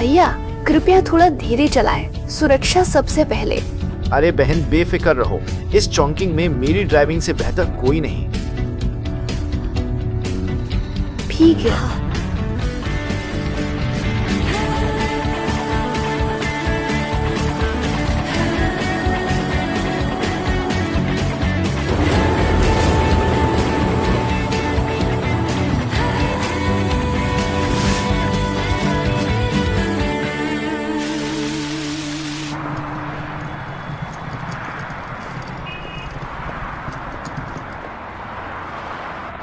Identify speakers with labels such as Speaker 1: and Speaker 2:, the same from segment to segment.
Speaker 1: भैया कृपया थोड़ा धीरे चलाएं, सुरक्षा सबसे पहले।
Speaker 2: अरे बहन बेफिक्र रहो, इस चौंकिंग में मेरी ड्राइविंग से बेहतर कोई नहीं।
Speaker 1: ठीक है।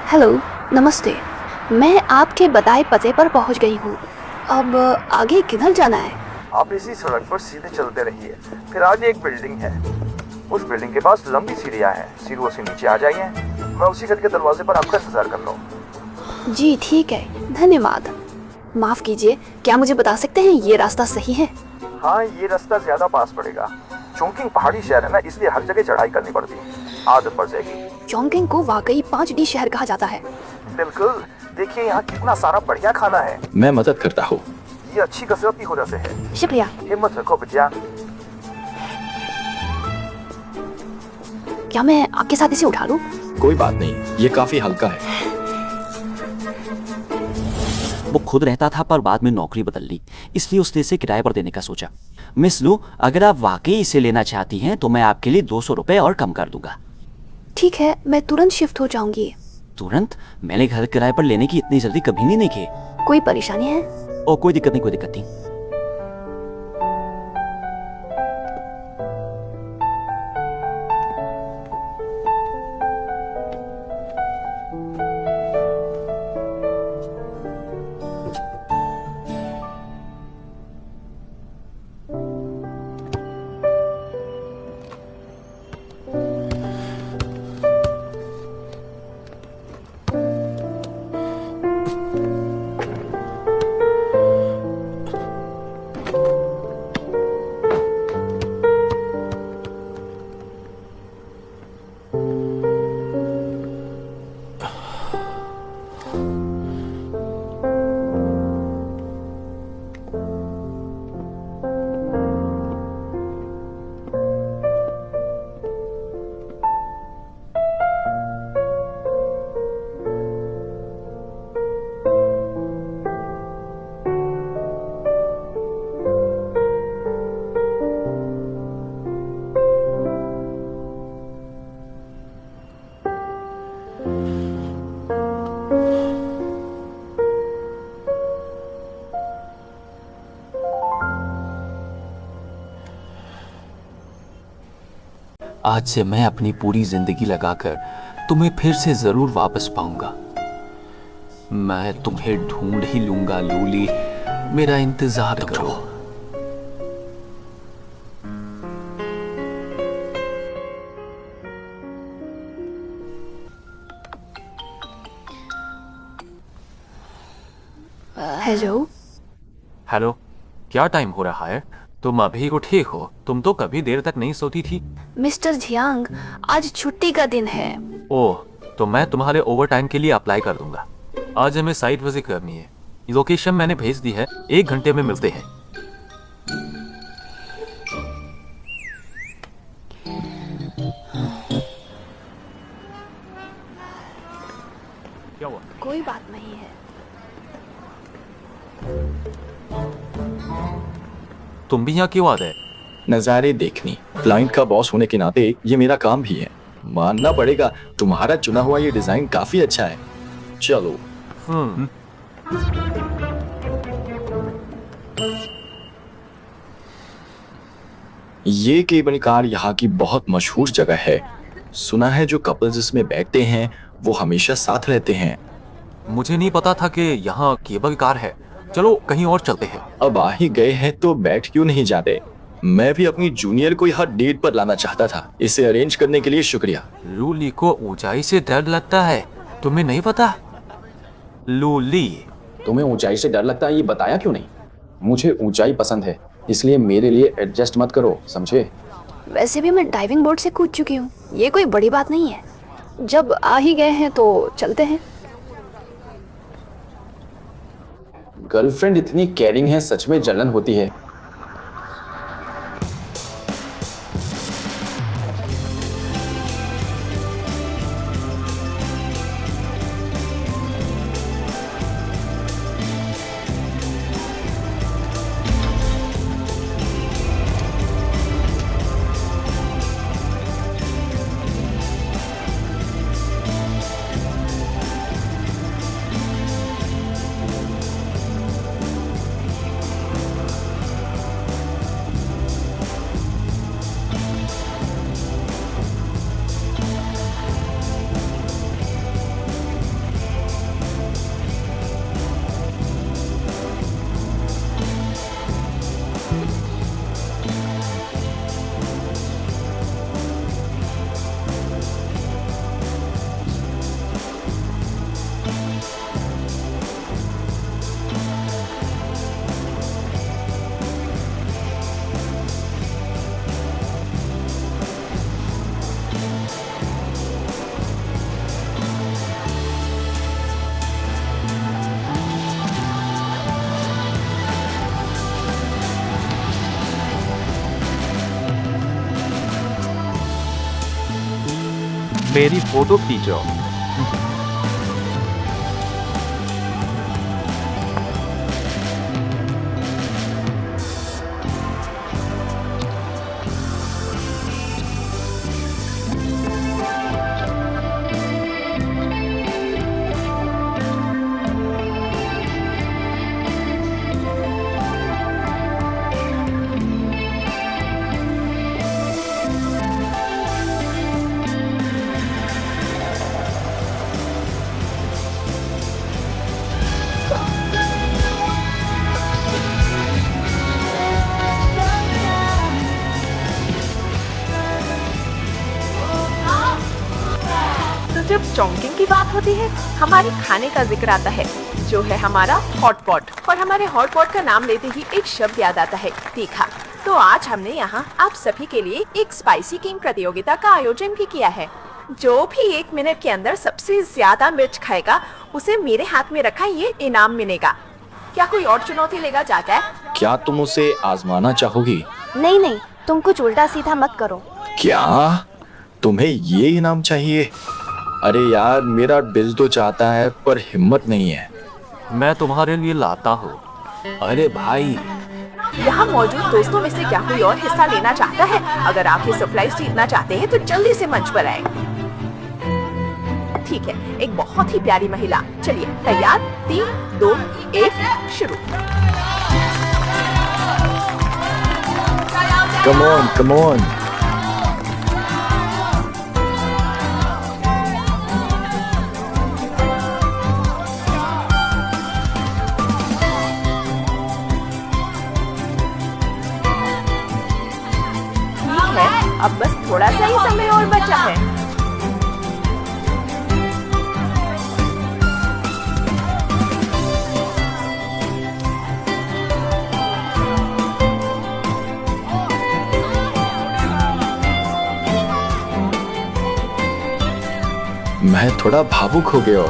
Speaker 1: हेलो, नमस्ते। मैं आपके बताए पते पर पहुंच गई हूँ। अब आगे किधर जाना है?
Speaker 3: आप इसी सड़क पर सीधे चलते रहिए, फिर आगे एक बिल्डिंग है। उस बिल्डिंग के पास लंबी सीढ़ियाँ हैं, सीढ़ियों से नीचे आ जाइए। मैं उसी घर के दरवाजे पर आपका इंतजार कर रहा हूँ।
Speaker 1: जी ठीक है, धन्यवाद। माफ कीजिए, क्या मुझे बता सकते हैं ये रास्ता सही है?
Speaker 3: हाँ, ये रास्ता ज्यादा पास पड़ेगा। चौंकिंग पहाड़ी शहर है ना, इसलिए हर जगह चढ़ाई करनी पड़ती है, आदत पड़ जाएगी।
Speaker 1: चौंकिंग को वाकई 5D शहर कहा जाता है।
Speaker 3: बिल्कुल, देखिए यहाँ कितना सारा बढ़िया खाना है।
Speaker 4: मैं मदद करता हूँ।
Speaker 3: ये अच्छी कसरत की वजह से है।
Speaker 1: शुक्रिया।
Speaker 3: हिम्मत रखो बिटिया।
Speaker 1: क्या मैं आपके साथ इसे उठा लूं?
Speaker 4: कोई बात नहीं, ये काफी हल्का है।
Speaker 5: वो खुद रहता था पर बाद में नौकरी बदल ली, इसलिए उसने इसे किराए पर देने का सोचा। मिस लू, अगर आप वाकई इसे लेना चाहती हैं तो मैं आपके लिए 200 रुपए और कम कर दूंगा।
Speaker 1: ठीक है, मैं तुरंत शिफ्ट हो जाऊंगी।
Speaker 5: तुरंत? मैंने घर किराए पर लेने की इतनी जल्दी कभी नहीं देखी।
Speaker 1: कोई परेशानी है?
Speaker 5: ओ कोई दिक्कत नहीं, कोई दिक्कत नहीं। आज से मैं अपनी पूरी जिंदगी लगाकर तुम्हें फिर से जरूर वापस पाऊंगा। मैं तुम्हें ढूंढ ही लूंगा लूली, मेरा इंतजार करो।
Speaker 1: हेलो।
Speaker 6: हेलो, क्या टाइम हो रहा है? तुम अभी उठी हो? तुम तो कभी देर तक नहीं सोती थी।
Speaker 1: मिस्टर जियांग, आज छुट्टी का दिन है।
Speaker 6: ओह, तो मैं तुम्हारे ओवर टाइम के लिए अप्लाई कर दूंगा। आज हमें साइट विजिट करनी है। लोकेशन मैंने भेज दी है, 1 घंटे में मिलते हैं। क्या हुआ?
Speaker 1: कोई बात नहीं है।
Speaker 6: तुम भी यहाँ क्यों आ गए?
Speaker 4: नज़ारे देखनी। क्लाइंट का बॉस होने के नाते ये मेरा काम भी है। मानना पड़ेगा, तुम्हारा चुना हुआ ये डिजाइन काफी अच्छा है। चलो। ये केबल कार यहाँ की बहुत मशहूर जगह है। सुना है जो कपल्स इसमें बैठते हैं वो हमेशा साथ रहते हैं।
Speaker 6: मुझे नहीं पता था कि यहाँ केबल कार है। चलो कहीं और चलते हैं।
Speaker 4: अब आ ही गए हैं तो बैठ क्यों नहीं जाते? मैं भी अपनी जूनियर को यहाँ डेट पर लाना चाहता था। इसे अरेंज करने के लिए शुक्रिया।
Speaker 6: लूली को ऊंचाई से डर लगता है, तुम्हें नहीं पता? लूली,
Speaker 7: तुम्हें ऊंचाई से डर लगता है ये बताया क्यों नहीं? मुझे ऊंचाई पसंद है, इसलिए मेरे लिए एडजस्ट मत करो, समझे?
Speaker 1: वैसे भी मैं डाइविंग बोर्ड से कूद चुकी हूँ, ये कोई बड़ी बात नहीं है। जब आ ही गए हैं तो चलते हैं।
Speaker 7: गर्लफ्रेंड इतनी केयरिंग है, सच में जलन होती है।
Speaker 6: मेरी फोटो खींचो।
Speaker 8: जब चॉन्किंग की बात होती है, हमारे खाने का जिक्र आता है, जो है हमारा हॉट पॉट। और हमारे हॉट पॉट का नाम लेते ही एक शब्द याद आता है, तीखा। तो आज हमने यहाँ आप सभी के लिए एक स्पाइसी किंग प्रतियोगिता का आयोजन भी किया है। जो भी 1 मिनट के अंदर सबसे ज्यादा मिर्च खाएगा, उसे मेरे हाथ में रखा ये इनाम मिलेगा। क्या कोई और चुनौती लेगा चाचा?
Speaker 4: क्या तुम उसे आजमाना चाहोगी?
Speaker 1: नहीं नहीं, तुम कुछ उल्टा सीधा मत करो।
Speaker 4: क्या तुम्हें ये इनाम चाहिए? अरे यार, मेरा दिल तो चाहता है पर हिम्मत नहीं है।
Speaker 6: मैं तुम्हारे लिए लाता हूँ।
Speaker 5: अरे भाई,
Speaker 8: यहाँ मौजूद दोस्तों में से क्या कोई और हिस्सा लेना चाहता है? अगर आप ये सरप्राइज जीतना चाहते हैं तो जल्दी से मंच पर आए। ठीक है, एक बहुत ही प्यारी महिला। चलिए, तैयार? 3, 2, 1, शुरू।
Speaker 4: Come on, come on.
Speaker 8: ठीक है, अब बस थोड़ा सा ही समय और बचा है।
Speaker 4: मैं थोड़ा भावुक हो गया।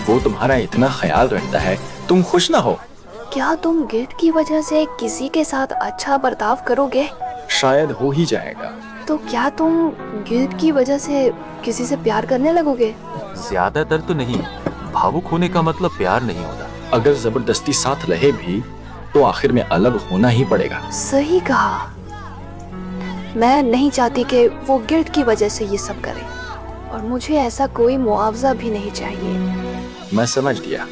Speaker 4: वो तुम्हारा इतना ख्याल रखता है, तुम खुश ना हो?
Speaker 1: क्या तुम गिफ्ट की वजह से किसी के साथ अच्छा बर्ताव करोगे?
Speaker 4: शायद हो ही जाएगा।
Speaker 1: तो क्या तुम गिफ्ट की वजह से किसी से प्यार करने लगोगे?
Speaker 6: ज्यादातर तो नहीं। भावुक होने का मतलब प्यार नहीं होता।
Speaker 4: अगर जबरदस्ती साथ रहे भी तो आखिर में अलग होना ही पड़ेगा।
Speaker 1: सही कहा। मैं नहीं चाहती कि वो गिल्ट की वजह से ये सब करे, और मुझे ऐसा कोई मुआवजा भी नहीं चाहिए।
Speaker 4: मैं समझ गया।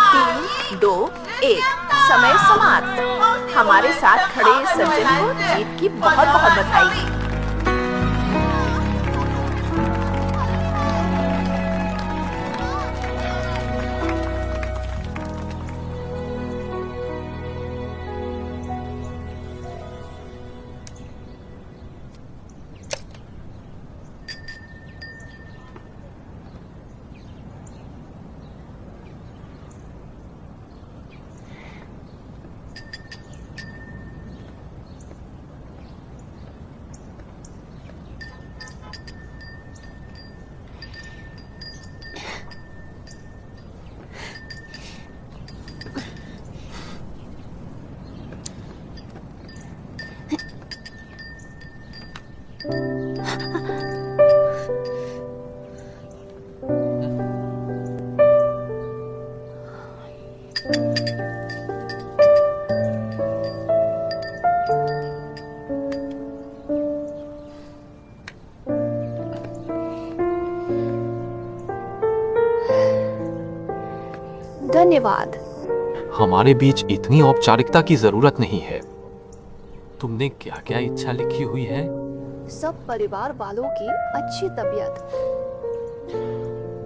Speaker 8: 3, 2, 1, समय समाप्त। हमारे साथ खड़े इस सज्जन को जीत की बहुत बहुत बधाई।
Speaker 1: धन्यवाद।
Speaker 6: हमारे बीच इतनी औपचारिकता की जरूरत नहीं है। तुमने क्या क्या इच्छा लिखी हुई है?
Speaker 1: सब परिवार वालों की अच्छी तबीयत।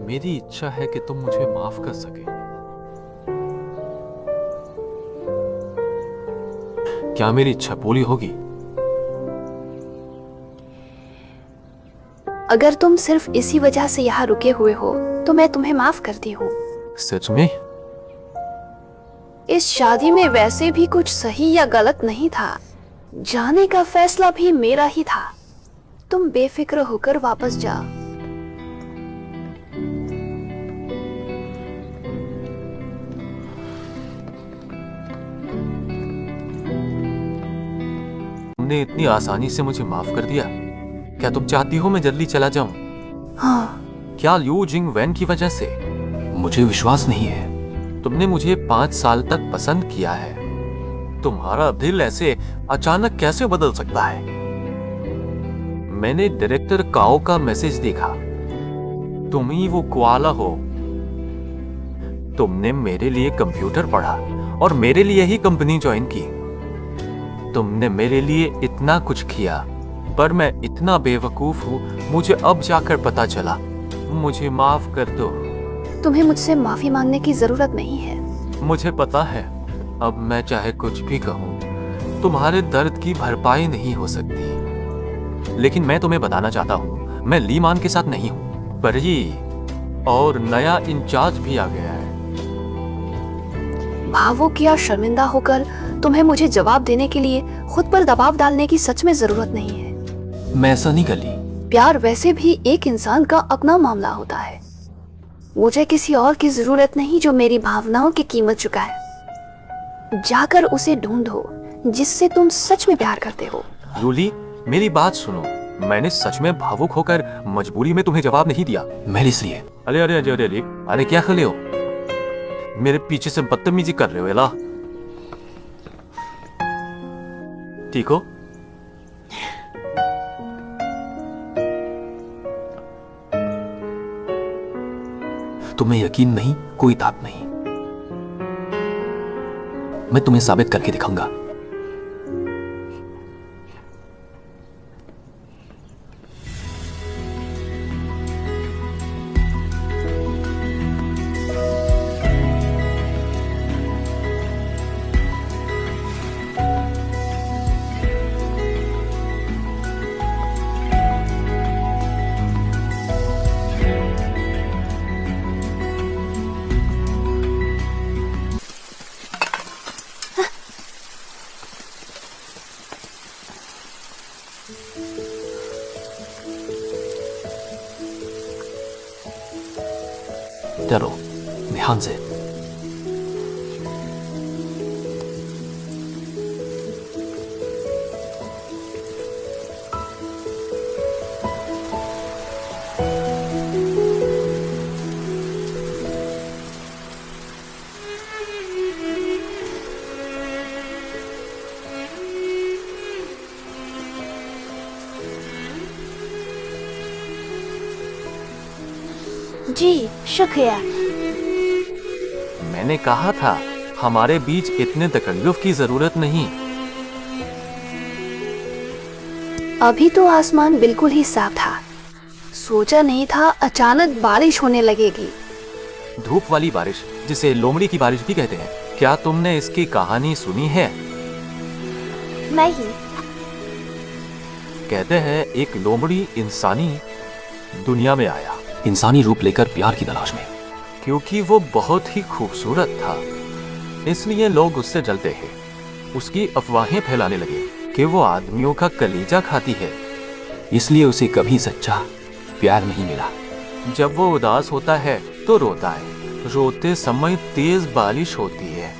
Speaker 6: मेरी इच्छा है कि तुम मुझे माफ कर सके। क्या मेरी इच्छा पूरी होगी?
Speaker 1: अगर तुम सिर्फ इसी वजह से यहाँ रुके हुए हो तो मैं तुम्हें माफ करती हूँ।
Speaker 6: सच में?
Speaker 1: इस शादी में वैसे भी कुछ सही या गलत नहीं था। जाने का फैसला भी मेरा ही था। तुम बेफिक्र होकर वापस जाओ।
Speaker 6: तुमने इतनी आसानी से मुझे माफ कर दिया। क्या तुम चाहती हो मैं जल्दी चला जाऊं?
Speaker 1: हाँ।
Speaker 6: क्या लिू जिंग वैन की वजह से?
Speaker 5: मुझे विश्वास नहीं है।
Speaker 6: तुमने मुझे 5 साल तक पसंद किया है। तुम्हारा दिल ऐसे अचानक कैसे बदल सकता है? मैंने डायरेक्टर काओ का मैसेज देखा। तुम ही वो कुआला हो। तुमने मेरे लिए कंप्यूटर पढ़ा और मेरे लिए ही कंपनी ज्वाइन की। तुमने मेरे लिए इतना कुछ किया, पर मैं इतना बेवकूफ हूँ, मुझे अब जाकर पता चला। मुझे माफ कर दो।
Speaker 1: तुम्हें मुझसे माफी मांगने की जरूरत नहीं है।
Speaker 6: मुझे पता है, अब मैं चाहे कुछ भी कहूँ, तुम्हारे दर्द की भरपाई नहीं हो सकती। लेकिन मैं तुम्हें बताना चाहता हूँ, मैं ली मान के साथ नहीं हूँ, पर ये और नया इंचार्ज भी आ गया है।
Speaker 1: भावुक या शर्मिंदा होकर तुम्हें मुझे जवाब देने के लिए खुद पर दबाव डालने की सच में जरूरत नहीं है।
Speaker 5: मैं ऐसा नहीं कर ली।
Speaker 1: प्यार वैसे भी एक इंसान का अपना मामला होता है। मुझे किसी और की जरूरत नहीं जो मेरी भावनाओं की कीमत चुकाए। जाकर उसे ढूंढो जिससे तुम सच में प्यार करते हो।
Speaker 6: लूली, मेरी बात सुनो। मैंने सच में भावुक होकर मजबूरी में तुम्हें जवाब नहीं दिया।
Speaker 5: मैं इसलिए।
Speaker 6: अरे अरे अरे अरे अरे क्या कर रहे हो? मेरे पीछे से बदतमीजी कर रहे हो एला। ठीक हो?
Speaker 5: तुम्हें यकीन नहीं, कोई ताप नहीं। मैं तुम्हें साबित करके दिखाऊंगा। डरो, ध्यान से।
Speaker 1: जी शुक्रिया।
Speaker 6: मैंने कहा था हमारे बीच इतने तकल्लुफ की जरूरत नहीं।
Speaker 1: अभी तो आसमान बिल्कुल ही साफ था। सोचा नहीं था अचानक बारिश होने लगेगी।
Speaker 6: धूप वाली बारिश, जिसे लोमड़ी की बारिश भी कहते हैं। क्या तुमने इसकी कहानी सुनी है?
Speaker 1: नहीं।
Speaker 6: कहते हैं एक लोमड़ी इंसानी दुनिया में आया,
Speaker 5: इंसानी रूप लेकर प्यार की तलाश में।
Speaker 6: क्योंकि वो बहुत ही खूबसूरत था, इसलिए लोग उससे जलते हैं। उसकी अफवाहें फैलाने लगे कि वो आदमियों का कलीजा खाती है,
Speaker 5: इसलिए उसे कभी सच्चा प्यार नहीं मिला।
Speaker 6: जब वो उदास होता है तो रोता है। रोते समय तेज बारिश होती है।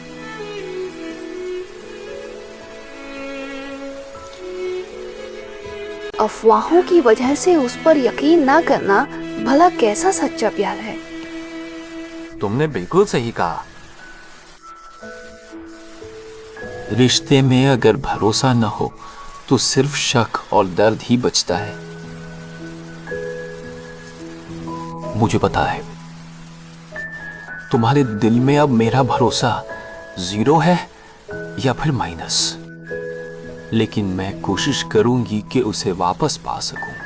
Speaker 1: अफवाहों की वजह से उस पर यकीन ना करना भला कैसा सच्चा प्यार है?
Speaker 6: तुमने बिल्कुल सही कहा।
Speaker 5: रिश्ते में अगर भरोसा न हो तो सिर्फ शक और दर्द ही बचता है। मुझे पता है तुम्हारे दिल में अब मेरा भरोसा 0 है या फिर माइनस, लेकिन मैं कोशिश करूंगी कि उसे वापस पा सकूं।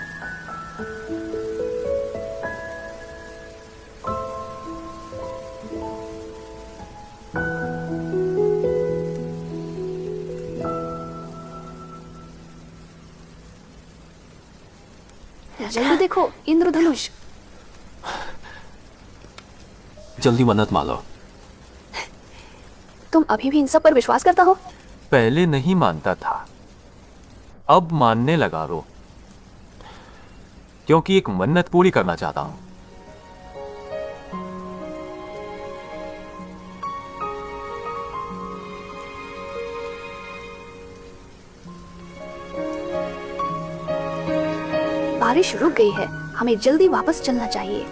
Speaker 1: जल्दी देखो, इंद्रधनुष।
Speaker 5: जल्दी मन्नत मानो।
Speaker 1: तुम अभी भी इन सब पर विश्वास करता हो?
Speaker 6: पहले नहीं मानता था, अब मानने लगा रो, क्योंकि एक मन्नत पूरी करना चाहता हूं।
Speaker 1: बारिश रुक गई है, हमें जल्दी वापस चलना चाहिए।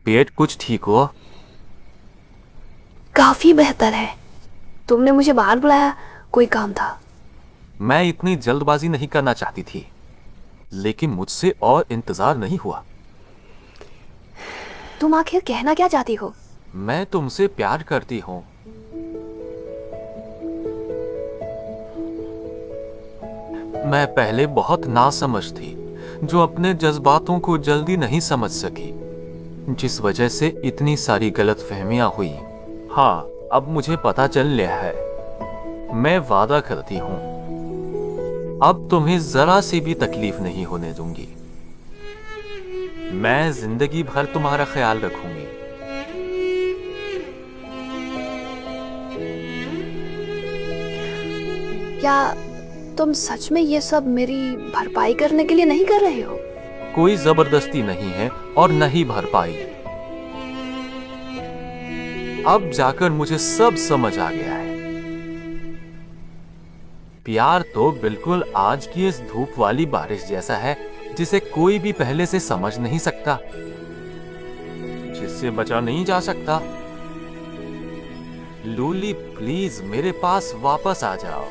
Speaker 6: पेट कुछ ठीक हो?
Speaker 1: काफी बेहतर है। तुमने मुझे बाहर बुलाया, कोई काम था?
Speaker 6: मैं इतनी जल्दबाजी नहीं करना चाहती थी, लेकिन मुझसे और इंतजार नहीं हुआ।
Speaker 1: तुम आखिर कहना क्या चाहती हो?
Speaker 6: मैं तुमसे प्यार करती हूं। मैं पहले बहुत नासमझ थी, जो अपने जज्बातों को जल्दी नहीं समझ सकी, जिस वजह से इतनी सारी गलतफहमियां हुई। हाँ, अब मुझे पता चल गया है। मैं वादा करती हूं, अब तुम्हें जरा से भी तकलीफ नहीं होने दूंगी। मैं जिंदगी भर तुम्हारा ख्याल रखूंगी।
Speaker 1: क्या तुम सच में ये सब मेरी भरपाई करने के लिए नहीं कर रहे हो?
Speaker 6: कोई जबरदस्ती नहीं है और न ही भरपाई। अब जाकर मुझे सब समझ आ गया है। प्यार तो बिल्कुल आज की इस धूप वाली बारिश जैसा है, जिसे कोई भी पहले से समझ नहीं सकता, जिससे बचा नहीं जा सकता। लूली, प्लीज मेरे पास वापस आ जाओ।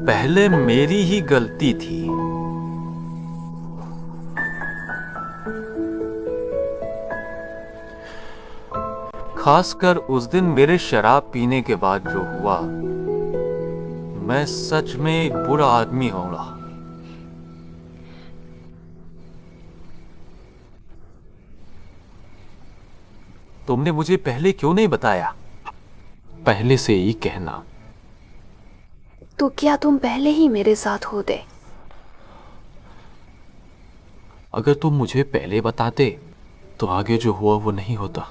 Speaker 6: पहले मेरी ही गलती थी। खासकर उस दिन मेरे शराब पीने के बाद जो हुआ, मैं सच में एक बुरा आदमी होऊंगा। तुमने मुझे पहले क्यों नहीं बताया?
Speaker 5: पहले से ही कहना।
Speaker 1: तो क्या तुम पहले ही मेरे साथ होते?
Speaker 5: अगर तुम मुझे पहले बताते तो आगे जो हुआ वो नहीं होता।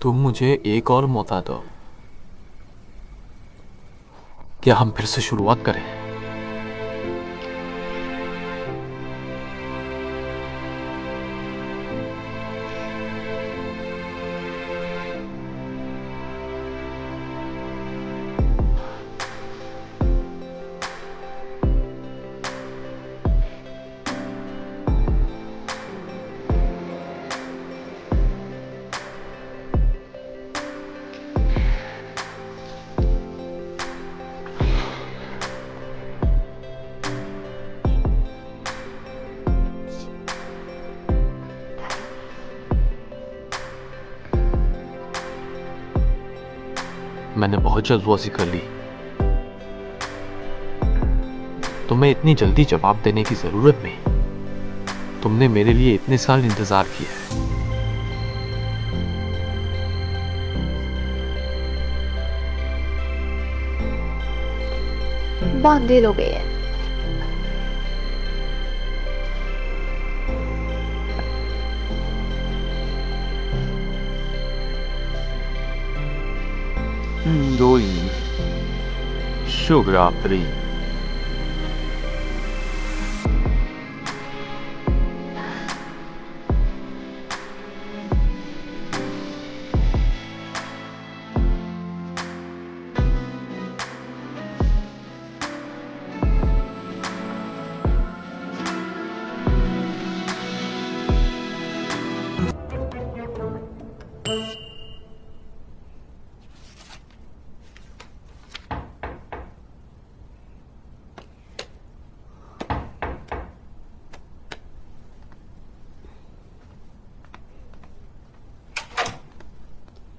Speaker 5: तुम मुझे एक और मौका दो। क्या हम फिर से शुरुआत करें?
Speaker 6: मैंने बहुत जल्दबाजी कर ली। तुम्हें इतनी जल्दी जवाब देने की जरूरत नहीं। तुमने मेरे लिए इतने साल इंतजार किया है।
Speaker 1: बहुत देर हो गई है।
Speaker 6: शुभरात्रि।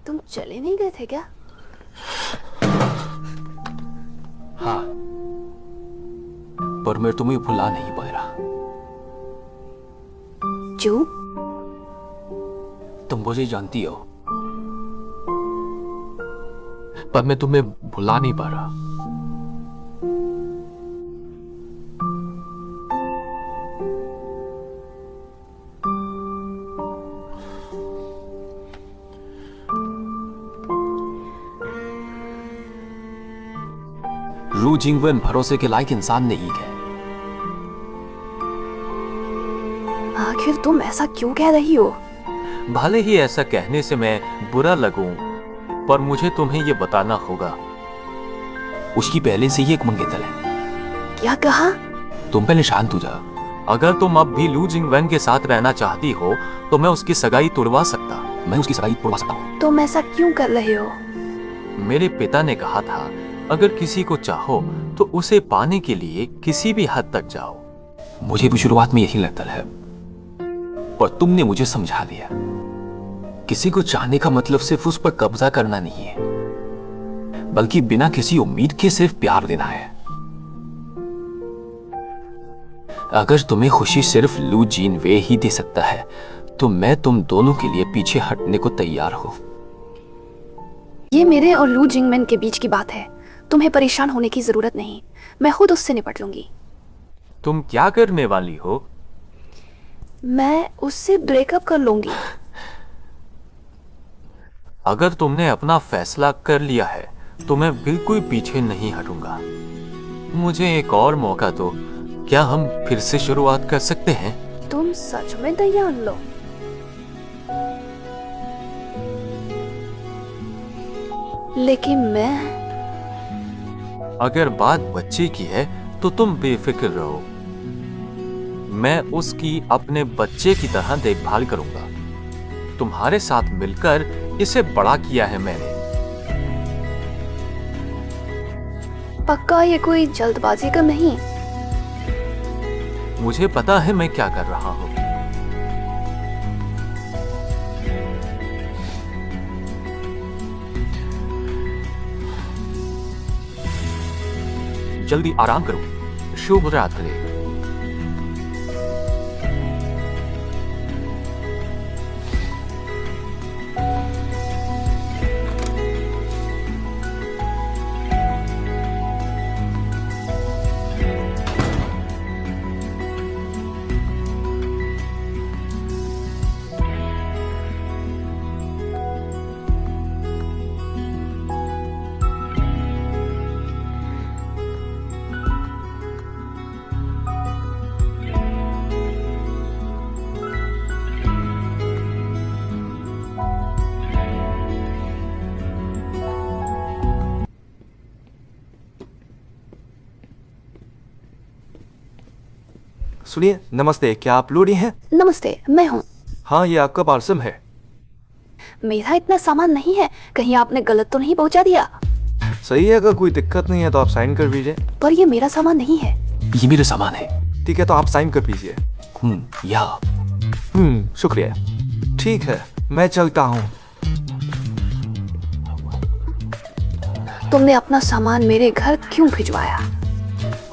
Speaker 1: तुम चले नहीं गए थे क्या?
Speaker 5: हाँ, पर मैं तुम्हें भुला नहीं पा रहा।
Speaker 1: क्यों?
Speaker 5: तुम मुझे जानती हो,
Speaker 6: पर मैं तुम्हें भुला नहीं पा रहा।
Speaker 5: रू जिंगवन भरोसे के लायक इंसान नहीं है।
Speaker 1: आखिर तुम ऐसा क्यों कह रही हो?
Speaker 6: भले ही ऐसा कहने से मैं बुरा लगूं, पर मुझे तुम्हें यह बताना होगा।
Speaker 5: उसकी पहले से ही एक मंगेतर है।
Speaker 1: क्या कहा?
Speaker 5: तुम पहले शांत हो जा।
Speaker 6: अगर तुम अब भी लू जिंगवेन के साथ रहना चाहती हो तो मैं उसकी सगाई तुड़वा सकता।
Speaker 5: मैं उसकी सगाई तुड़वा सकता हूँ।
Speaker 1: तुम ऐसा क्यों कर रहे हो?
Speaker 6: मेरे पिता ने कहा था, अगर किसी को चाहो तो उसे पाने के लिए किसी भी हद तक जाओ।
Speaker 5: मुझे भी शुरुआत में यही लगता है, पर तुमने मुझे समझा दिया। किसी को चाहने का मतलब सिर्फ उस पर कब्जा करना नहीं है, बल्कि बिना किसी उम्मीद के सिर्फ प्यार देना है। अगर तुम्हें खुशी सिर्फ लू जीन वे ही दे सकता है, तो मैं तुम दोनों के लिए पीछे हटने को तैयार हूं।
Speaker 1: ये मेरे और लू जिंगमैन के बीच की बात है। तुम्हें परेशान होने की जरूरत नहीं, मैं खुद उससे निपट लूंगी।
Speaker 6: तुम क्या करने वाली हो?
Speaker 1: मैं उससे ब्रेकअप कर लूंगी।
Speaker 6: अगर तुमने अपना फैसला कर लिया है तो मैं बिल्कुल पीछे नहीं हटूंगा। मुझे एक और मौका दो। क्या हम फिर से शुरुआत कर सकते हैं?
Speaker 1: तुम सच में तैयार लो? लेकिन मैं...
Speaker 6: अगर बात बच्चे की है तो तुम बेफिक्र रहो। मैं उसकी अपने बच्चे की तरह देखभाल करूंगा। तुम्हारे साथ मिलकर इसे बड़ा किया है मैंने।
Speaker 1: पक्का ये कोई जल्दबाजी का नहीं?
Speaker 6: मुझे पता है मैं क्या कर रहा हूं। जल्दी आराम करो। शुभ रात्रि।
Speaker 3: सुनिए, नमस्ते, क्या आप लूडी हैं?
Speaker 1: नमस्ते, मैं हूँ।
Speaker 3: हाँ, ये आपका पार्सल है।
Speaker 1: मेरा इतना सामान नहीं है, कहीं आपने गलत तो नहीं पहुँचा दिया?
Speaker 3: सही है, अगर कोई दिक्कत नहीं है तो आप साइन कर दीजिए।
Speaker 1: पर ये मेरा सामान नहीं है।
Speaker 5: ये मेरा सामान है।
Speaker 3: ठीक है, तो आप साइन कर दीजिए। शुक्रिया। ठीक है, मैं चलता हूँ।
Speaker 1: तुमने अपना सामान मेरे घर क्यों भिजवाया?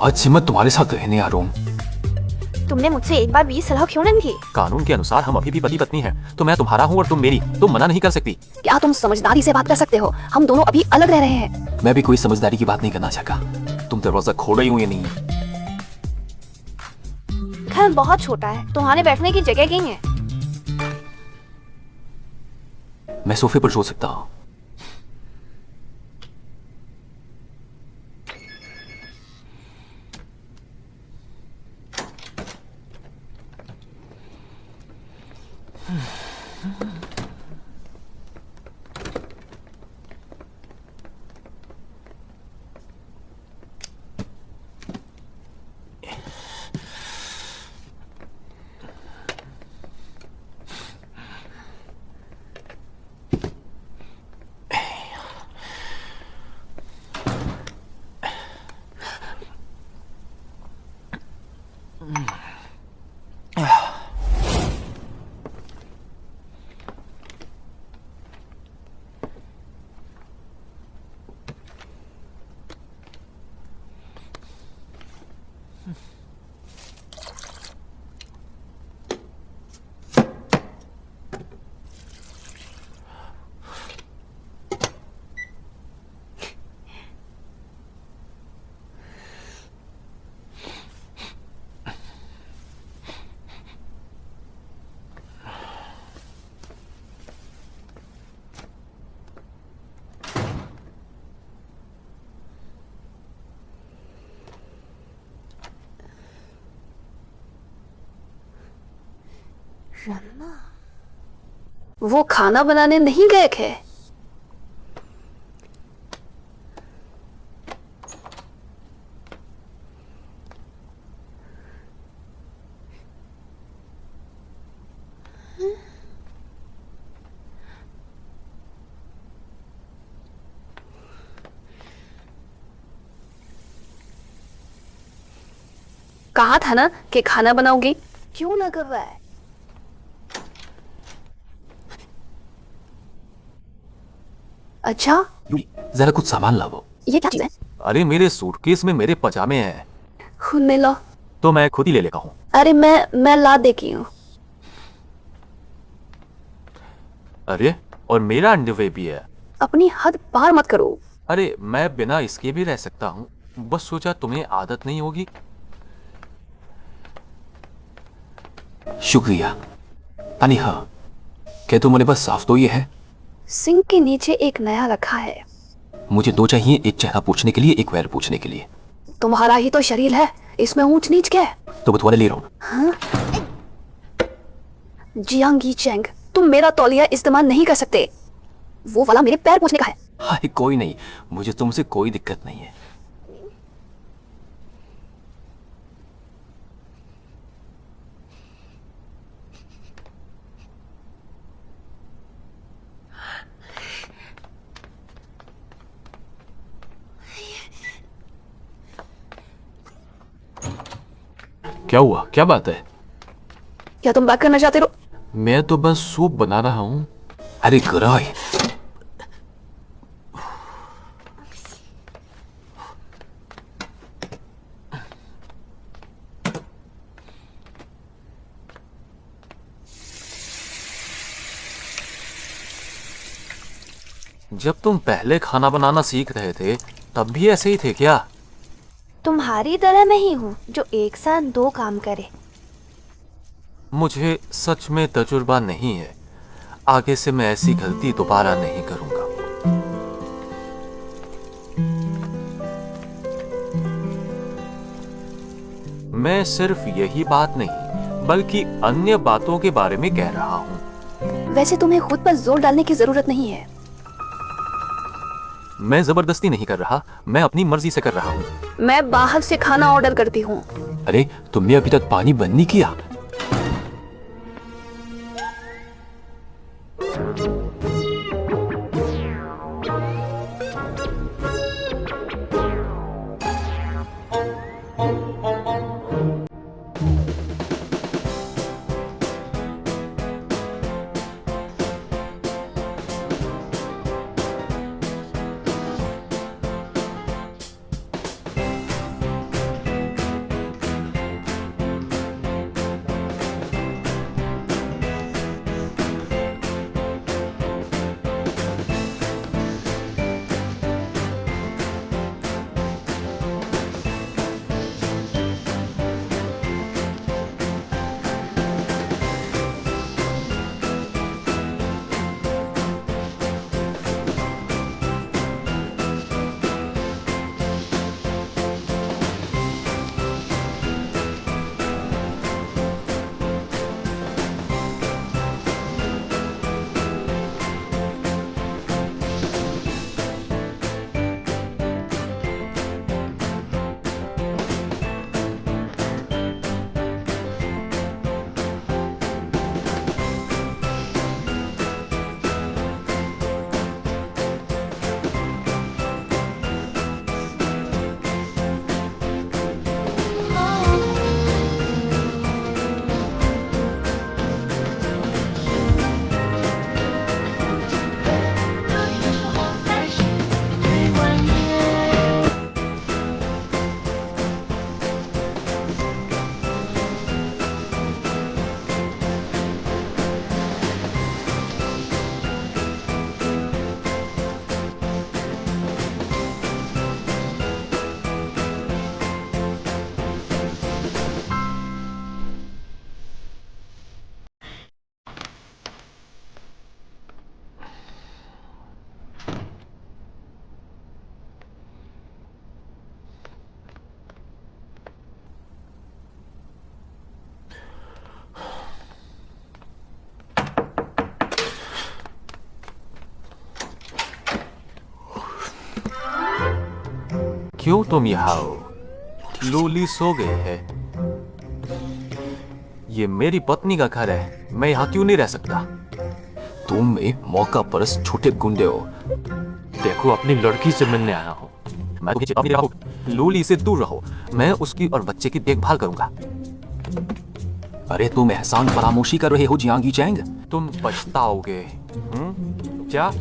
Speaker 5: आज से मैं तुम्हारे साथ रहने आ रहा हूँ।
Speaker 1: तुमने मुझसे एक बार भी सलाह क्यों नहीं की?
Speaker 5: कानून के अनुसार हम अभी भी पति पत्नी हैं। तो मैं तुम्हारा हूँ और तुम मेरी। तुम मना नहीं कर सकती।
Speaker 1: क्या तुम समझदारी से बात कर सकते हो? हम दोनों अभी अलग रह रहे हैं।
Speaker 5: मैं भी कोई समझदारी की बात नहीं करना चाहता। तुम दरवाजा खोल रही हो या नहीं?
Speaker 1: घर बहुत छोटा है, तुम्हारे बैठने की जगह कहीं है?
Speaker 5: मैं सोफे पर सो सकता हूँ।
Speaker 1: वो खाना बनाने नहीं गए थे? कहा था ना कि खाना बनाओगी। क्यों ना कर रहा है? अच्छा,
Speaker 5: जरा कुछ सामान लाओ।
Speaker 1: ये क्या चीज है?
Speaker 5: अरे मेरे सूटकेस में मेरे पजामे हैं।
Speaker 1: खुद में लो।
Speaker 5: तो मैं खुद ही ले लेगा हूँ।
Speaker 1: अरे मैं ला देती हूँ।
Speaker 5: अरे और मेरा अंडरवेयर भी है।
Speaker 1: अपनी हद पार मत करो।
Speaker 5: अरे मैं बिना इसके भी रह सकता हूँ। बस सोचा तुम्हें आदत नहीं होगी। शुक्रिया। पानी हाँ, क्या तुम मेरे पास साफ तो ये है?
Speaker 1: सिंक के नीचे एक नया रखा है।
Speaker 5: मुझे दो चाहिए, एक चेहरा पूछने के लिए, एक पैर पूछने के लिए।
Speaker 1: तुम्हारा ही तो शरीर है, इसमें ऊंच नीच क्या है?
Speaker 5: तो बतवाले ले रहा हूँ।
Speaker 1: हाँ? जियांगी चेंग, तुम मेरा तौलिया इस्तेमाल नहीं कर सकते। वो वाला मेरे पैर पोंछने का है।
Speaker 5: हाय कोई नहीं, मुझे तुमसे कोई दिक्कत नहीं है। क्या हुआ? क्या बात है?
Speaker 1: क्या तुम बात करना चाहते हो?
Speaker 5: मैं तो बस सूप बना रहा हूँ। अरे गराय, जब तुम पहले खाना बनाना सीख रहे थे तब भी ऐसे ही थे क्या?
Speaker 9: तुम्हारी तरह नहीं हूँ जो एक साथ दो काम करे।
Speaker 5: मुझे सच में तजुर्बा नहीं है। आगे से मैं ऐसी गलती दोबारा नहीं करूंगा। मैं सिर्फ यही बात नहीं बल्कि अन्य बातों के बारे में कह रहा हूँ।
Speaker 1: वैसे तुम्हें खुद पर जोर डालने की जरूरत नहीं है।
Speaker 5: मैं जबरदस्ती नहीं कर रहा, मैं अपनी मर्जी से कर रहा हूँ।
Speaker 1: मैं बाहर से खाना ऑर्डर करती हूँ।
Speaker 5: अरे तुमने अभी तक पानी बंद नहीं किया?
Speaker 6: क्यों तुम यहाँ हो? लूली सो गए है। ये मेरी पत्नी का घर है, मैं यहाँ क्यों नहीं रह सकता? तुम एक मौका परस्त छोटे गुंडे हो। देखो, अपनी लड़की से मिलने आया हूँ। मैं तुम्हें चेतावनी दे रहा हूँ, लूली से दूर रहो। मैं उसकी और बच्चे की देखभाल करूंगा।
Speaker 5: अरे तुम एहसान फरामोशी कर रहे हो जियांगी चैंग।
Speaker 6: तुम पछताओगे। क्या?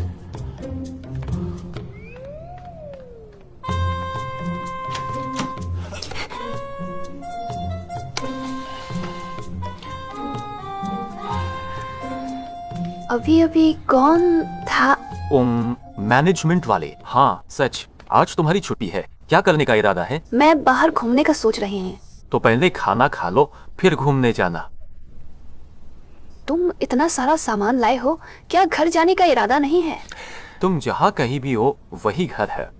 Speaker 1: अभी अभी कौन था?
Speaker 6: मैनेजमेंट वाले। हाँ सच, आज तुम्हारी छुट्टी है। क्या करने का इरादा है?
Speaker 1: मैं बाहर घूमने का सोच रही हूँ।
Speaker 6: तो पहले खाना खा लो, फिर घूमने जाना।
Speaker 1: तुम इतना सारा सामान लाए हो, क्या घर जाने का इरादा नहीं है?
Speaker 6: तुम जहाँ कहीं भी हो वही घर है।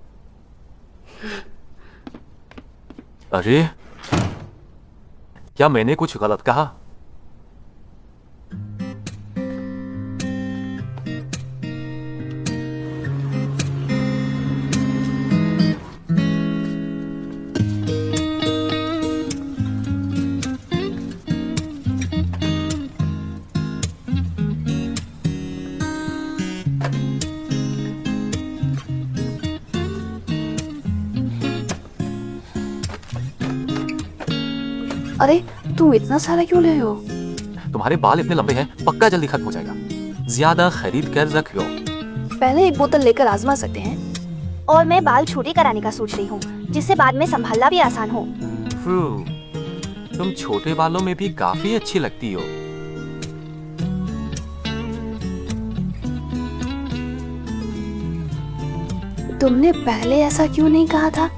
Speaker 6: अरे, क्या मैंने कुछ गलत कहा?
Speaker 1: अरे तुम इतना सारा क्यों ले हो?
Speaker 6: तुम्हारे बाल इतने लंबे हैं, पक्का जल्दी खत्म हो जाएगा। ज्यादा खरीद कर रख लो।
Speaker 1: पहले एक बोतल लेकर आजमा सकते हैं।
Speaker 9: और मैं बाल छोटे कराने का सोच रही हूँ, जिससे बाद में संभालना भी आसान हो।
Speaker 6: तुम छोटे बालों में भी काफी अच्छी लगती हो।
Speaker 1: तुमने पहले ऐसा क्यों नहीं कहा था?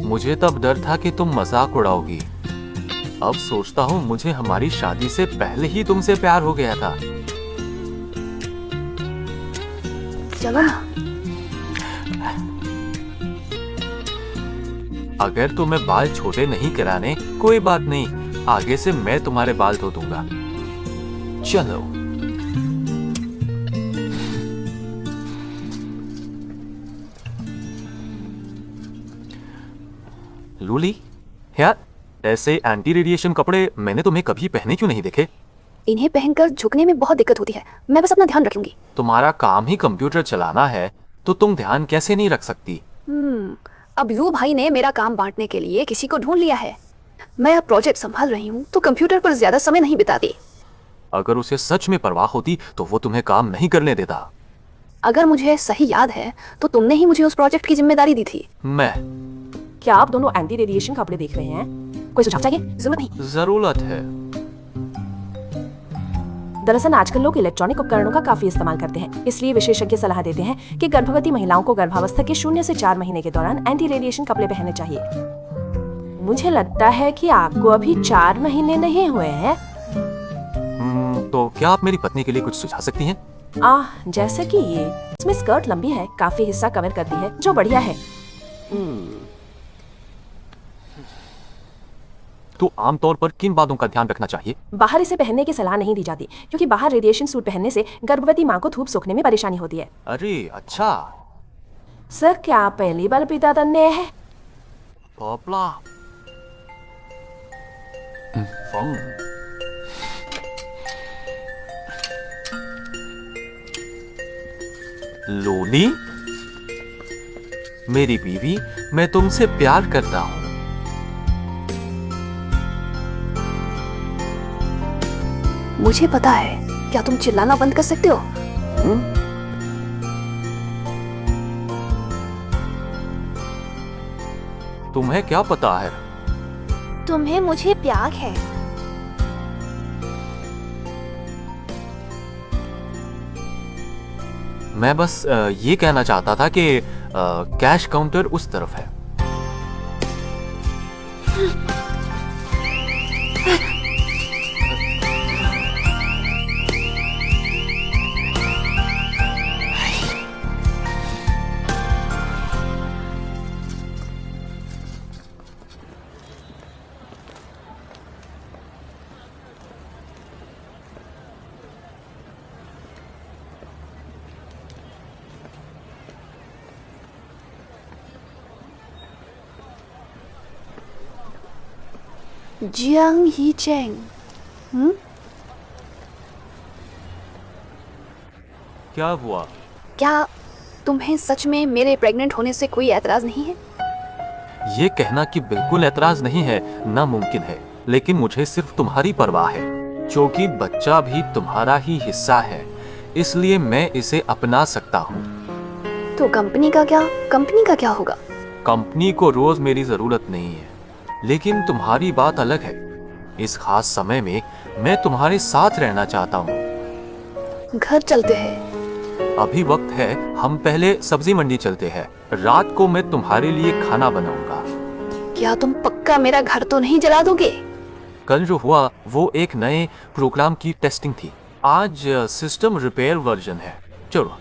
Speaker 6: मुझे तब डर था कि तुम मजाक उड़ाओगी। अब सोचता हूँ मुझे हमारी शादी से पहले ही तुमसे प्यार हो गया था।
Speaker 1: चलो ना।
Speaker 6: अगर तुम्हें बाल छोटे नहीं कराने, कोई बात नहीं, आगे से मैं तुम्हारे बाल धो दूंगा। चलो। लूली, यार ऐसे एंटी रेडिएशन कपड़े मैंने तुम्हें कभी पहने क्यों नहीं देखे?
Speaker 1: इन्हें पहनकर झुकने में बहुत दिक्कत होती है। मैं बस अपना ध्यान रखूंगी।
Speaker 6: तुम्हारा काम ही कंप्यूटर चलाना है, तो तुम ध्यान कैसे नहीं रख सकती?
Speaker 1: अब यू भाई ने मेरा काम बांटने के लिए किसी को ढूंढ लिया है। मैं अब प्रोजेक्ट संभाल रही हूँ, तो कंप्यूटर पर ज्यादा समय नहीं बिताती।
Speaker 6: अगर उसे सच में परवाह होती तो वो तुम्हें काम नहीं करने देता।
Speaker 1: अगर मुझे सही याद है तो तुमने ही मुझे उस प्रोजेक्ट की जिम्मेदारी दी थी।
Speaker 6: मैं?
Speaker 8: क्या आप दोनों एंटी रेडिएशन कपड़े देख रहे हैं? कोई सुझाव चाहिए? जरूरत नहीं।
Speaker 6: जरूरत है।
Speaker 8: दरअसल आजकल लोग इलेक्ट्रॉनिक उपकरणों का काफी इस्तेमाल करते हैं, इसलिए विशेषज्ञ सलाह देते हैं कि गर्भवती महिलाओं को गर्भावस्था के 0 से 4 महीने के दौरान एंटी रेडिएशन कपड़े पहनने चाहिए। मुझे लगता है कि आपको अभी 4 महीने नहीं हुए हैं।
Speaker 6: तो क्या आप मेरी पत्नी के लिए कुछ सुझा सकती हैं?
Speaker 8: जैसे कि ये, इसमें स्कर्ट लंबी है, काफी हिस्सा कवर करती है, जो बढ़िया है।
Speaker 6: तो आमतौर पर किन बातों का ध्यान रखना चाहिए?
Speaker 8: बाहर इसे पहनने की सलाह नहीं दी जाती, क्योंकि बाहर रेडिएशन सूट पहनने से गर्भवती माँ को धूप सोखने में परेशानी होती है।
Speaker 6: अरे अच्छा।
Speaker 8: सर, क्या आप पहली बार पिता बनने हैं?
Speaker 6: पापला। लोली, मेरी बीवी, मैं तुमसे प्यार करता हूँ।
Speaker 1: मुझे पता है। क्या तुम चिल्लाना बंद कर सकते हो?
Speaker 6: तुम्हें क्या पता है?
Speaker 9: तुम्हें मुझे प्यार है।
Speaker 6: मैं बस ये कहना चाहता था कि कैश काउंटर उस तरफ है।
Speaker 1: जियांग ही चेंग।
Speaker 6: क्या हुआ?
Speaker 1: क्या तुम्हें सच में मेरे प्रेग्नेंट होने से कोई एतराज नहीं है?
Speaker 6: ये कहना कि बिल्कुल ऐतराज नहीं है नामुमकिन है, लेकिन मुझे सिर्फ तुम्हारी परवाह है, क्योंकि बच्चा भी तुम्हारा ही हिस्सा है, इसलिए मैं इसे अपना सकता हूँ।
Speaker 1: तो कंपनी का क्या? कंपनी का क्या होगा?
Speaker 6: कंपनी को रोज मेरी जरूरत नहीं है, लेकिन तुम्हारी बात अलग है। इस खास समय में मैं तुम्हारे साथ रहना चाहता हूँ।
Speaker 1: घर चलते हैं।
Speaker 6: अभी वक्त है, हम पहले सब्जी मंडी चलते हैं। रात को मैं तुम्हारे लिए खाना बनाऊंगा।
Speaker 1: क्या तुम पक्का मेरा घर तो नहीं जला दोगे?
Speaker 6: कल जो हुआ वो एक नए प्रोग्राम की टेस्टिंग थी। आज सिस्टम रिपेयर वर्जन है। चलो।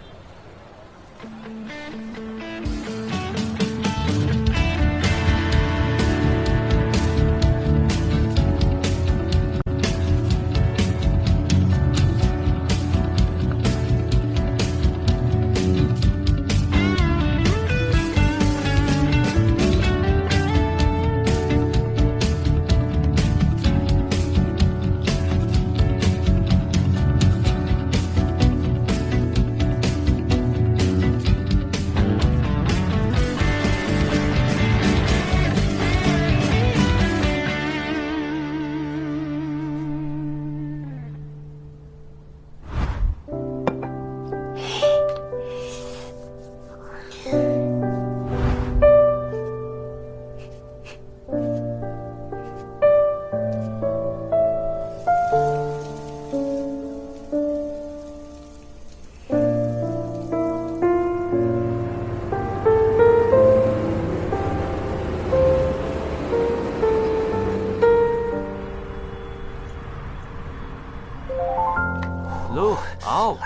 Speaker 6: लो आओ।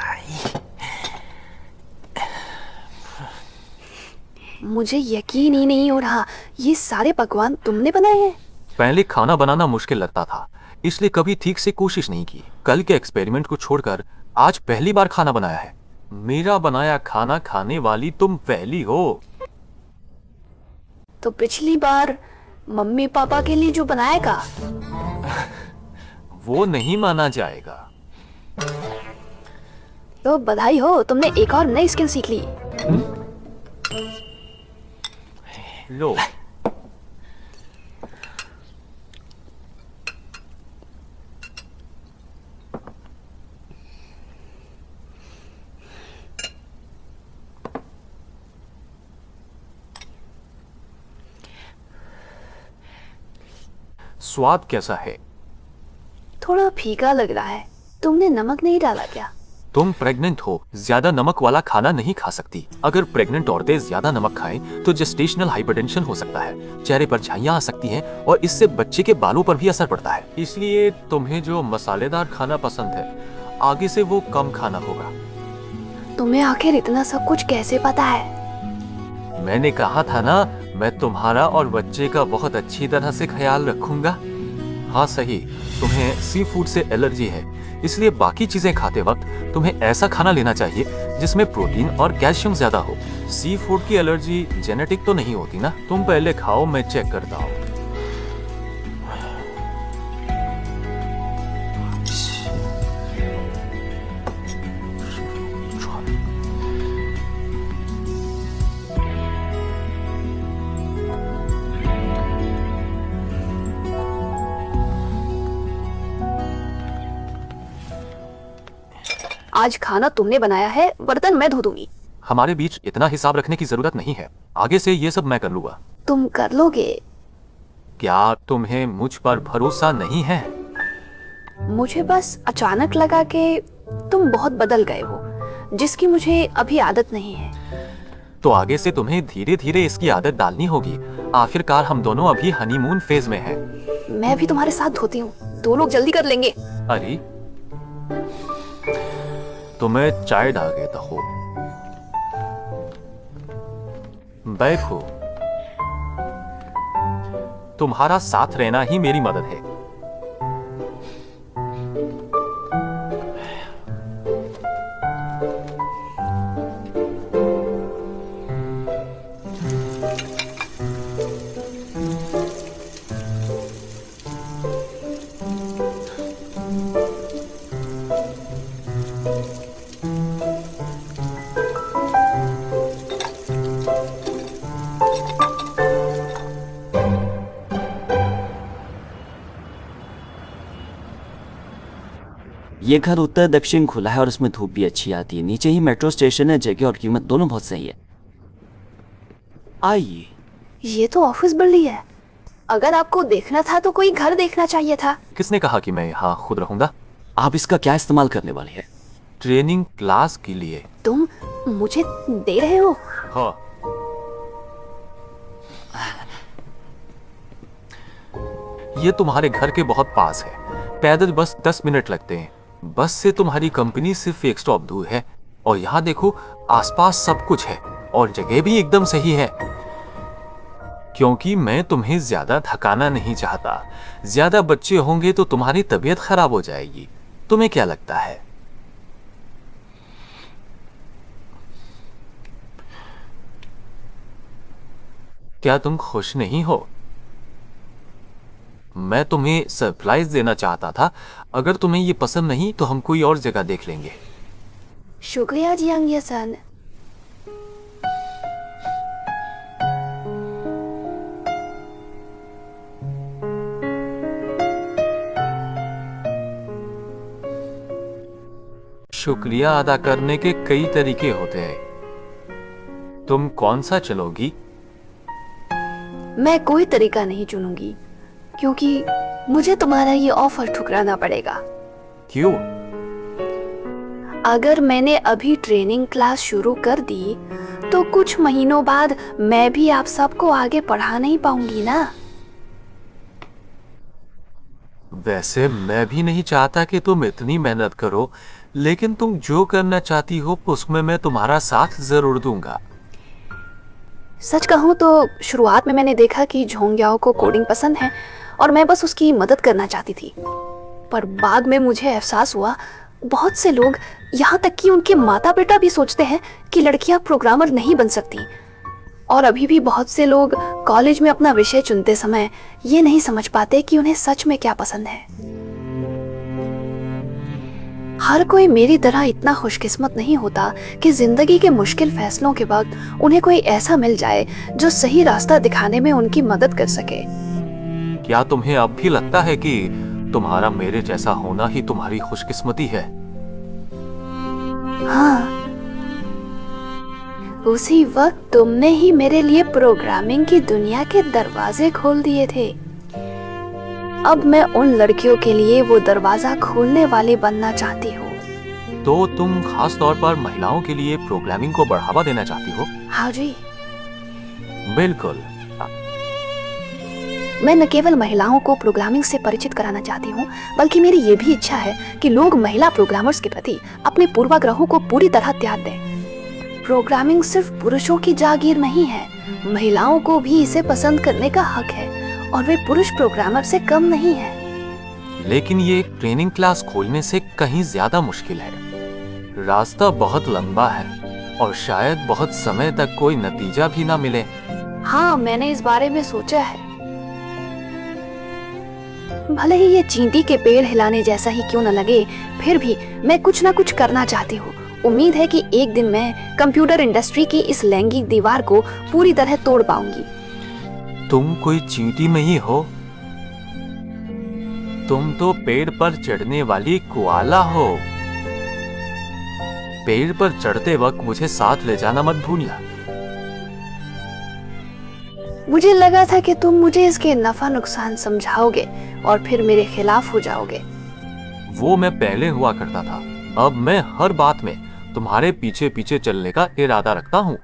Speaker 1: मुझे यकीन ही नहीं हो रहा, ये सारे पकवान तुमने बनाए हैं?
Speaker 6: पहले खाना बनाना मुश्किल लगता था, इसलिए कभी ठीक से कोशिश नहीं की। कल के एक्सपेरिमेंट को छोड़कर आज पहली बार खाना बनाया है। मेरा बनाया खाना खाने वाली तुम पहली हो।
Speaker 1: तो पिछली बार मम्मी पापा के लिए जो बनाएगा
Speaker 6: वो नहीं माना जाएगा।
Speaker 1: तो बधाई हो, तुमने एक और नई स्किल सीख ली।
Speaker 6: लो। स्वाद कैसा है?
Speaker 1: थोड़ा फीका लग रहा है। तुमने नमक नहीं डाला क्या?
Speaker 6: तुम प्रेग्नेंट हो, ज्यादा नमक वाला खाना नहीं खा सकती। अगर प्रेग्नेंट औरतें ज्यादा नमक खाएं तो जेस्टेशनल हाइपरटेंशन हो सकता है, चेहरे पर झाइयां आ सकती हैं और इससे बच्चे के बालों पर भी असर पड़ता है। इसलिए तुम्हें जो मसालेदार खाना पसंद है, आगे से वो कम खाना होगा।
Speaker 1: तुम्हें आखिर इतना सब कुछ कैसे पता है?
Speaker 6: मैंने कहा था ना, मैं तुम्हारा और बच्चे का बहुत अच्छी तरह से ख्याल रखूंगा। हाँ सही, तुम्हें सी फूड से एलर्जी है, इसलिए बाकी चीजें खाते वक्त तुम्हें ऐसा खाना लेना चाहिए जिसमें प्रोटीन और कैल्शियम ज्यादा हो। सी फूड की एलर्जी जेनेटिक तो नहीं होती ना। तुम पहले खाओ, मैं चेक करता हूँ।
Speaker 1: आज खाना तुमने बनाया है, बर्तन मैं धो दूंगी।
Speaker 6: हमारे बीच इतना हिसाब रखने की जरूरत नहीं है, आगे से ये सब मैं कर लूंगा।
Speaker 1: तुम कर लोगे?
Speaker 6: क्या तुम्हें मुझ पर भरोसा नहीं है?
Speaker 1: मुझे बस अचानक लगा कि तुम बहुत बदल गए हो, जिसकी मुझे अभी आदत नहीं है।
Speaker 6: तो आगे से तुम्हें धीरे धीरे इसकी आदत डालनी होगी। आखिरकार हम दोनों अभी हनीमून फेज में हैं।
Speaker 1: मैं भी तुम्हारे साथ धोती हूँ, दो लोग जल्दी कर लेंगे।
Speaker 6: अरे तुम्हें चाय डाल देता हूँ, बैठो। तुम्हारा साथ रहना ही मेरी मदद है।
Speaker 10: ये घर उत्तर दक्षिण खुला है और इसमें धूप भी अच्छी आती है। नीचे ही मेट्रो स्टेशन है, जगह और कीमत दोनों बहुत सही है। आइए।
Speaker 1: ये तो ऑफिस बिल्डिंग है। अगर आपको देखना था तो कोई घर देखना चाहिए था।
Speaker 6: किसने कहा कि मैं यहाँ खुद रहूंगा?
Speaker 10: आप इसका क्या इस्तेमाल करने वाले हैं?
Speaker 6: ट्रेनिंग क्लास के लिए।
Speaker 1: तुम मुझे दे रहे हो?
Speaker 6: हाँ। ये तुम्हारे घर के बहुत पास है, पैदल बस 10 मिनट लगते हैं। बस से तुम्हारी कंपनी सिर्फ एक स्टॉप दूर है और यहाँ देखो आसपास सब कुछ है और जगह भी एकदम सही है। क्योंकि मैं तुम्हें ज्यादा थकाना नहीं चाहता। ज्यादा बच्चे होंगे तो तुम्हारी तबीयत खराब हो जाएगी। तुम्हें क्या लगता है? क्या तुम खुश नहीं हो? मैं तुम्हें सरप्राइज देना चाहता था। अगर तुम्हें ये पसंद नहीं तो हम कोई और जगह देख लेंगे।
Speaker 1: शुक्रिया जियांग ये-सन।
Speaker 6: शुक्रिया अदा करने के कई तरीके होते हैं। तुम कौन सा चलोगी?
Speaker 1: मैं कोई तरीका नहीं चुनूंगी क्योंकि मुझे तुम्हारा ये ऑफर ठुकराना पड़ेगा।
Speaker 6: क्यों?
Speaker 1: अगर मैंने अभी ट्रेनिंग क्लास शुरू कर दी तो कुछ महीनों बाद मैं भी आप सबको आगे पढ़ा नहीं पाऊंगी ना।
Speaker 6: वैसे मैं भी नहीं चाहता कि तुम इतनी मेहनत करो, लेकिन तुम जो करना चाहती हो उसमें मैं तुम्हारा साथ जरूर दूंगा।
Speaker 1: सच कहूं तो शुरुआत में मैंने देखा कि झोंग्याओ को कोडिंग पसंद है और मैं बस उसकी मदद करना चाहती थी। पर बाद में मुझे एहसास हुआ बहुत से लोग, यहाँ तक कि उनके माता पिता भी सोचते हैं कि लड़कियां प्रोग्रामर नहीं बन सकती। और अभी भी बहुत से लोग कॉलेज में अपना विषय चुनते समय ये नहीं समझ पाते कि उन्हें सच में क्या पसंद है। हर कोई मेरी तरह इतना खुशकिस्मत नहीं होता कि जिंदगी के मुश्किल फैसलों के वक्त उन्हें कोई ऐसा मिल जाए जो सही रास्ता दिखाने में उनकी मदद कर सके।
Speaker 6: क्या तुम्हें अब भी लगता है कि तुम्हारा मेरे जैसा होना ही तुम्हारी खुशकिस्मती है?
Speaker 1: हाँ, उसी वक्त तुमने ही मेरे लिए प्रोग्रामिंग की दुनिया के दरवाजे खोल दिए थे। अब मैं उन लड़कियों के लिए वो दरवाजा खोलने वाली बनना चाहती हूँ।
Speaker 6: तो तुम खास तौर पर महिलाओं के लिए प्रोग्रामिंग को बढ़ावा देना चाहती हो?
Speaker 1: हाँ जी,
Speaker 6: बिल्कुल।
Speaker 1: मैं न केवल महिलाओं को प्रोग्रामिंग से परिचित कराना चाहती हूँ, बल्कि मेरी ये भी इच्छा है कि लोग महिला प्रोग्रामर्स के प्रति अपने पूर्वाग्रहों को पूरी तरह त्याग दें। प्रोग्रामिंग सिर्फ पुरुषों की जागीर नहीं है, महिलाओं को भी इसे पसंद करने का हक है और वे पुरुष प्रोग्रामर से कम नहीं है।
Speaker 6: लेकिन ये ट्रेनिंग क्लास खोलने से कहीं ज्यादा मुश्किल है। रास्ता बहुत लंबा है और शायद बहुत समय तक कोई नतीजा भी ना मिले।
Speaker 1: हाँ, मैंने इस बारे में सोचा है। भले ही ये चींटी के पेड़ हिलाने जैसा ही क्यों न लगे, फिर भी मैं कुछ ना कुछ करना चाहती हूँ। उम्मीद है कि एक दिन मैं कंप्यूटर इंडस्ट्री की इस लैंगिक दीवार को पूरी तरह तोड़ पाऊंगी।
Speaker 6: तुम कोई चींटी नहीं हो, तुम तो पेड़ पर चढ़ने वाली कोआला हो। पेड़ पर चढ़ते वक्त मुझे साथ ले जाना मत भूलना।
Speaker 1: मुझे लगा था कि तुम मुझे इसके नफा नुकसान समझाओगे और फिर मेरे खिलाफ हो जाओगे।
Speaker 6: वो मैं पहले हुआ करता था। अब मैं हर बात में तुम्हारे पीछे पीछे चलने का इरादा रखता हूँ।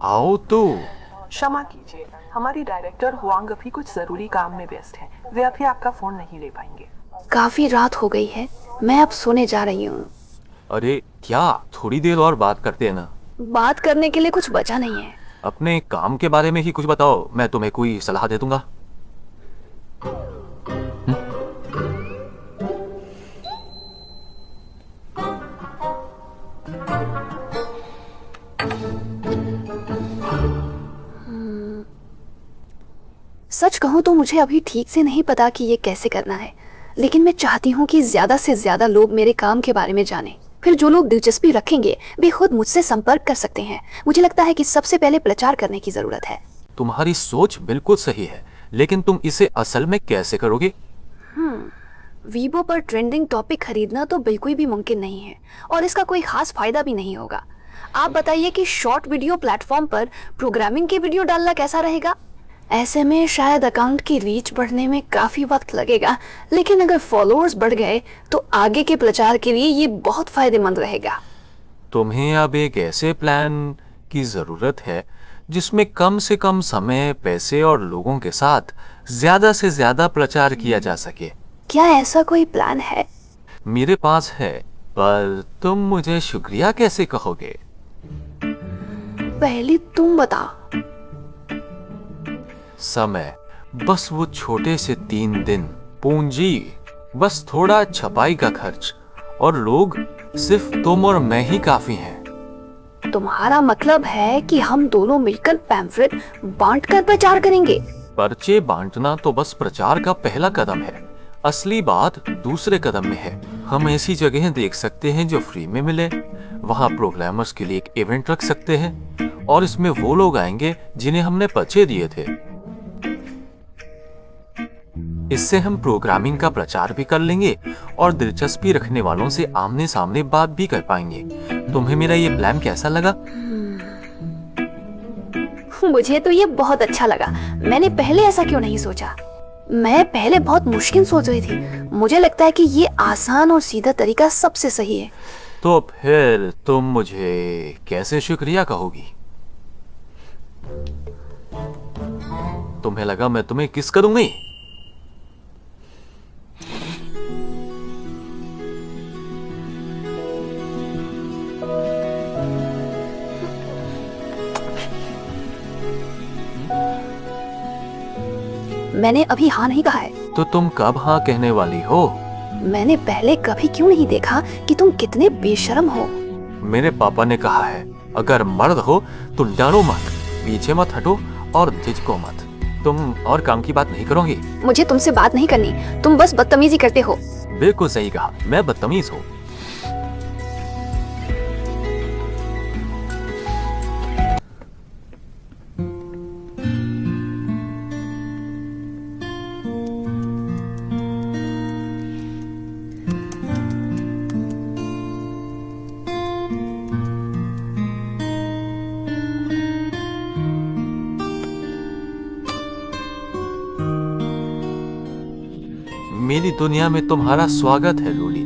Speaker 6: आओ तो।
Speaker 8: क्षमा कीजिए, हमारी डायरेक्टर हुआंग अभी कुछ जरूरी काम में व्यस्त हैं। वे अभी आपका फोन नहीं ले पाएंगे।
Speaker 1: काफी रात हो गई है, मैं अब सोने जा रही हूँ।
Speaker 6: अरे क्या, थोड़ी देर और बात करते हैं ना।
Speaker 1: बात करने के लिए कुछ बचा नहीं है।
Speaker 6: अपने काम के बारे में ही कुछ बताओ, मैं तुम्हें कोई सलाह दे दूंगा।
Speaker 1: सच कहूँ तो मुझे अभी ठीक से नहीं पता कि ये कैसे करना है, लेकिन मैं चाहती हूँ कि ज्यादा से ज्यादा लोग मेरे काम के बारे में जानें। फिर जो लोग दिलचस्पी रखेंगे वे खुद मुझसे संपर्क कर सकते हैं। मुझे लगता है कि सबसे पहले प्रचार करने की जरूरत है।
Speaker 6: तुम्हारी सोच बिल्कुल सही है, लेकिन तुम इसे असल में कैसे करोगे?
Speaker 1: वीबो पर ट्रेंडिंग टॉपिक खरीदना तो बिल्कुल भी मुमकिन नहीं है और इसका कोई खास फायदा भी नहीं होगा। आप बताइए कि शॉर्ट वीडियो प्लेटफॉर्म पर प्रोग्रामिंग के वीडियो डालना कैसा रहेगा? ऐसे में शायद अकाउंट की रीच बढ़ने में काफी वक्त लगेगा, लेकिन अगर फॉलोअर्स बढ़ गए तो आगे के प्रचार के लिए ये बहुत फायदेमंद रहेगा।
Speaker 6: तुम्हें अब एक ऐसे प्लान की जरूरत है जिसमें कम से कम समय, पैसे और लोगों के साथ ज्यादा से ज्यादा प्रचार किया जा सके।
Speaker 1: क्या ऐसा कोई प्लान है?
Speaker 6: मेरे पास है, पर तुम मुझे शुक्रिया कैसे कहोगे?
Speaker 1: पहले तुम बताओ।
Speaker 6: समय, बस वो छोटे से 3 दिन, पूंजी, बस थोड़ा छपाई का खर्च, और लोग सिर्फ तुम और मैं ही काफी हैं।
Speaker 1: तुम्हारा मतलब है कि हम दोनों मिलकर पैम्फलेट बांटकर प्रचार करेंगे?
Speaker 6: पर्चे बांटना तो बस प्रचार का पहला कदम है। असली बात दूसरे कदम में है। हम ऐसी जगह देख सकते हैं जो फ्री में मिले। वहाँ प्रोग्रामर्स के लिए एक इवेंट रख सकते हैं और इसमें वो लोग आएंगे जिन्हें हमने पर्चे दिए थे। इससे हम प्रोग्रामिंग का प्रचार भी कर लेंगे और दिलचस्पी रखने वालों से आमने सामने बात भी कर पाएंगे। तुम्हें मेरा ये प्लान कैसा लगा?
Speaker 1: मुझे तो ये बहुत अच्छा लगा। मैंने पहले ऐसा क्यों नहीं सोचा? मैं पहले बहुत मुश्किल सोच रही थी। मुझे लगता है कि ये आसान और सीधा तरीका सबसे सही है।
Speaker 6: तो फिर तुम मुझे कैसे शुक्रिया कहोगी? तुम्हें लगा मैं तुम्हें किस करूंगी?
Speaker 1: मैंने अभी हाँ नहीं कहा है।
Speaker 6: तो तुम कब हाँ कहने वाली हो?
Speaker 1: मैंने पहले कभी क्यों नहीं देखा कि तुम कितने बेशर्म हो।
Speaker 6: मेरे पापा ने कहा है, अगर मर्द हो तो डरो मत, पीछे मत हटो और झिझको मत। तुम और काम की बात नहीं करोगी?
Speaker 1: मुझे तुमसे बात नहीं करनी, तुम बस बदतमीजी करते हो।
Speaker 6: बिल्कुल सही कहा, मैं बदतमीज हूँ। मेरी दुनिया में तुम्हारा स्वागत है लूली।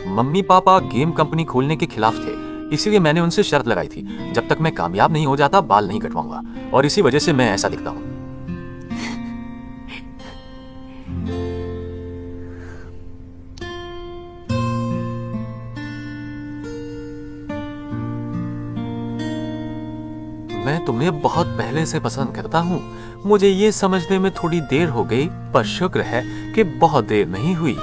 Speaker 6: मम्मी पापा गेम कंपनी खोलने के खिलाफ थे, इसीलिए मैंने उनसे शर्त लगाई थी, जब तक मैं कामयाब नहीं हो जाता बाल नहीं कटवाऊंगा, और इसी वजह से मैं ऐसा दिखता हूं। मैं तुम्हें बहुत पहले से पसंद करता हूँ। मुझे ये समझने में थोड़ी देर हो गई, पर शुक्र है कि बहुत देर नहीं हुई।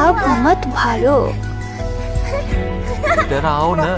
Speaker 1: अब मत भागो।
Speaker 6: इधर आओ ना।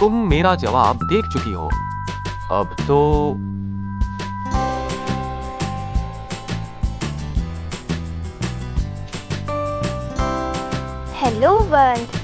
Speaker 6: तुम मेरा जवाब देख चुकी हो। अब तो
Speaker 9: हेलो वंद।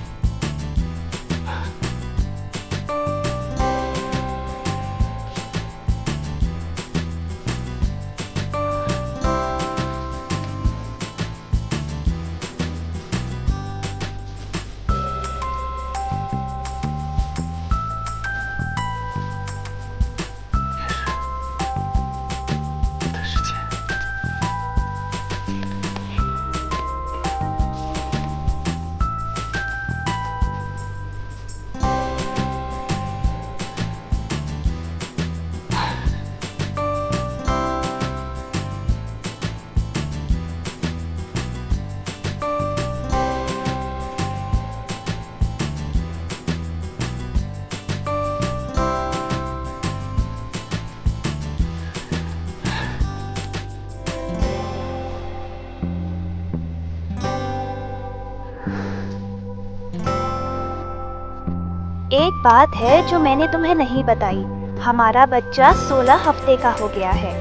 Speaker 9: एक बात है जो मैंने तुम्हें नहीं बताई। हमारा बच्चा 16 हफ्ते का हो गया है।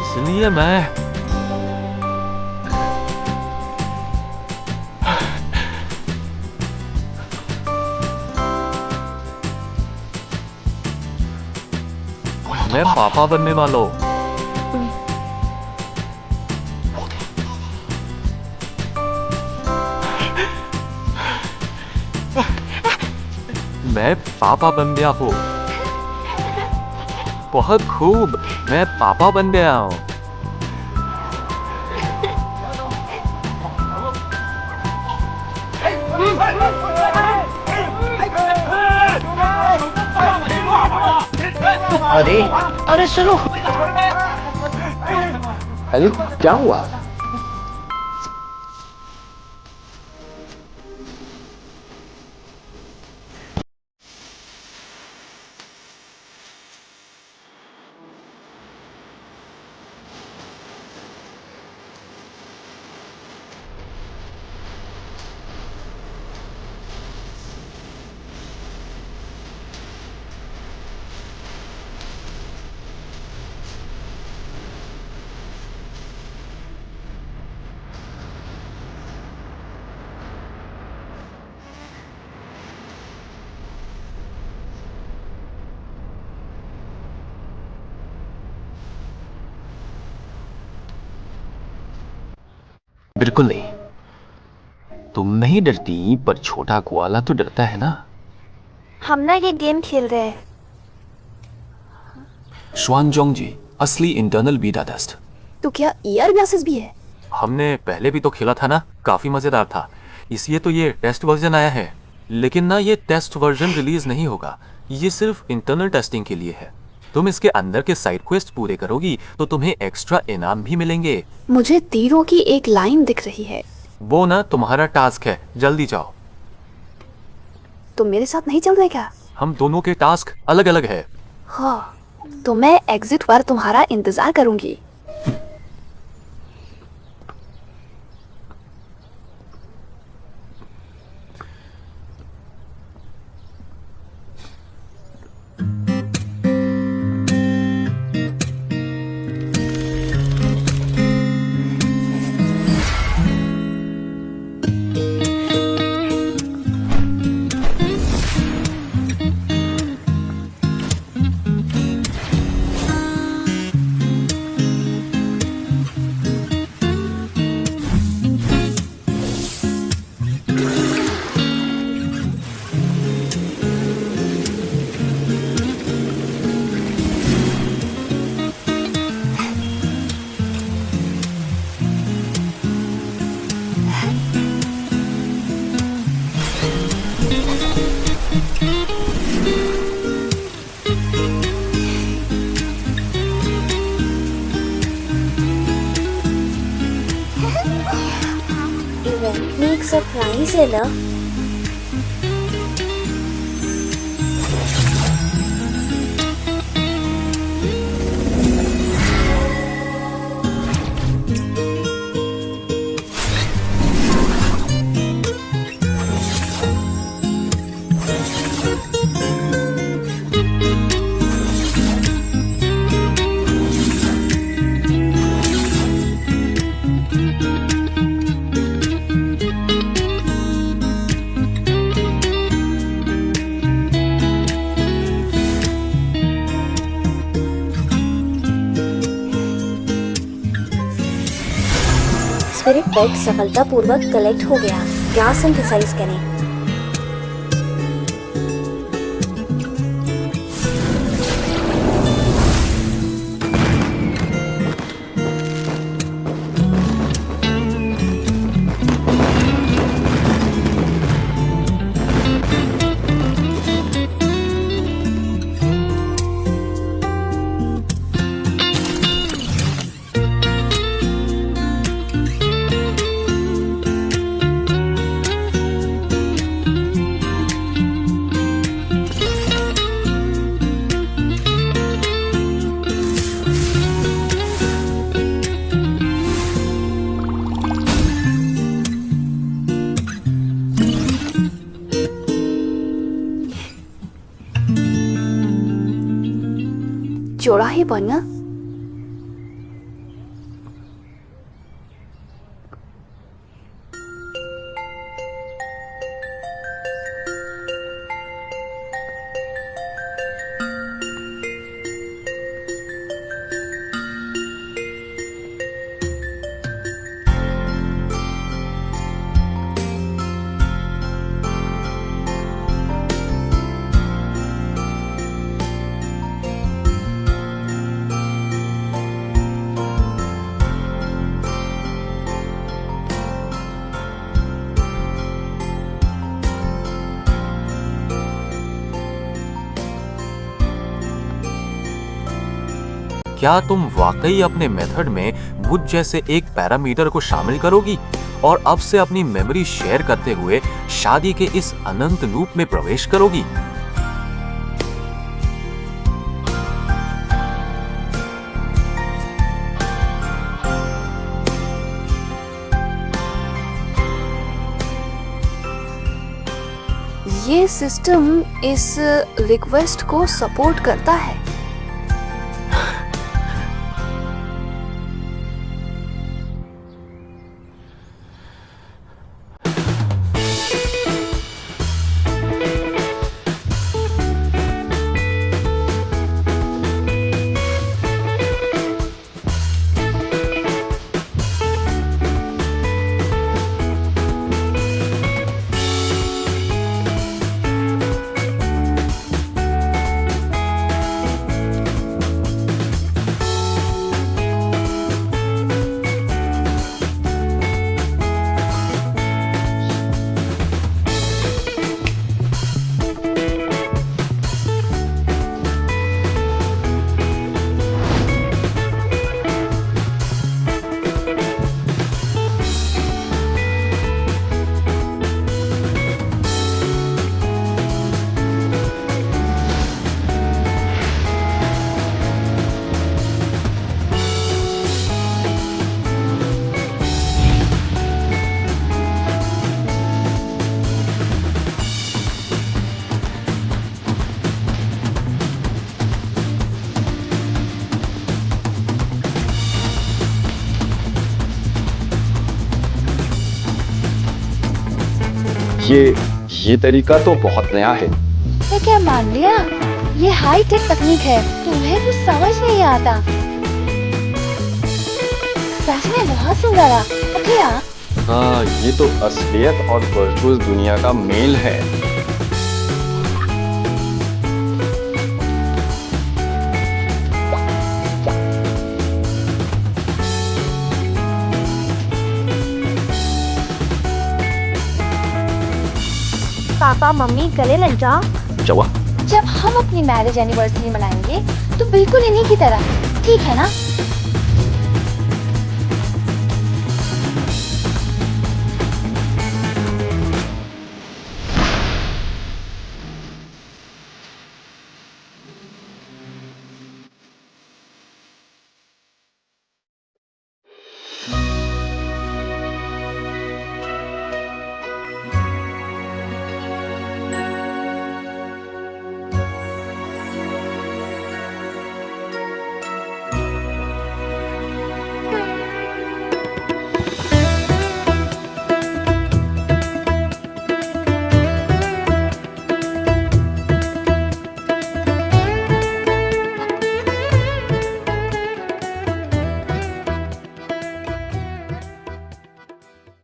Speaker 6: इसलिए मैं पापा बनने वाला हूँ। मैं पापा बन गया हूँ। बहुत खूब, मैं पापा बन गया हूँ।
Speaker 7: अरे चलो। अरे क्या हुआ?
Speaker 5: बिल्कुल नहीं। तुम नहीं डरती, पर छोटा कोआला तो डरता है ना।
Speaker 9: हम ना ये गेम खेल रहे हैं।
Speaker 5: श्वानजोंग जी, असली इंटरनल बीटा टेस्ट।
Speaker 1: तो क्या ईयर ग्लासेस भी है?
Speaker 6: हमने पहले भी तो खेला था ना, काफी मजेदार था। इसलिए तो ये टेस्ट वर्जन आया है। लेकिन ना, ये टेस्ट वर्जन रिलीज नहीं होगा। ये सिर्फ इंटरनल टेस्टिंग के लिए है। तुम इसके अंदर के साइड क्वेस्ट पूरे करोगी तो तुम्हें एक्स्ट्रा इनाम भी मिलेंगे।
Speaker 1: मुझे तीरों की एक लाइन दिख रही है।
Speaker 6: वो ना तुम्हारा टास्क है, जल्दी जाओ।
Speaker 1: तुम मेरे साथ नहीं चल रहे क्या?
Speaker 6: हम दोनों के टास्क अलग अलग है।
Speaker 1: हाँ, तो मैं एग्जिट पर तुम्हारा इंतजार करूंगी।
Speaker 9: इवेंट में एक सरप्राइज है ना। स्पिरिट पैक सफलतापूर्वक कलेक्ट हो गया। गैस सिंथेसाइज करें।
Speaker 1: चौराहे पर ना
Speaker 6: क्या तुम वाकई अपने मेथड में मुझ जैसे एक पैरामीटर को शामिल करोगी और अब से अपनी मेमोरी शेयर करते हुए शादी के इस अनंत लूप में प्रवेश करोगी?
Speaker 1: ये सिस्टम इस रिक्वेस्ट को सपोर्ट करता है।
Speaker 7: ये तरीका तो बहुत नया है।
Speaker 9: तो क्या मान लिया? ये हाई टेक तकनीक है, तुम्हें कुछ समझ नहीं आता। सच में बहुत सुंदर है। क्या?
Speaker 7: हाँ, ये तो असलियत और वर्चुअल दुनिया का मेल है।
Speaker 9: पापा मम्मी गले लग जाओ।
Speaker 7: क्या हुआ?
Speaker 9: जब हम अपनी मैरिज एनिवर्सरी मनाएंगे तो बिल्कुल इन्हीं की तरह, ठीक है ना?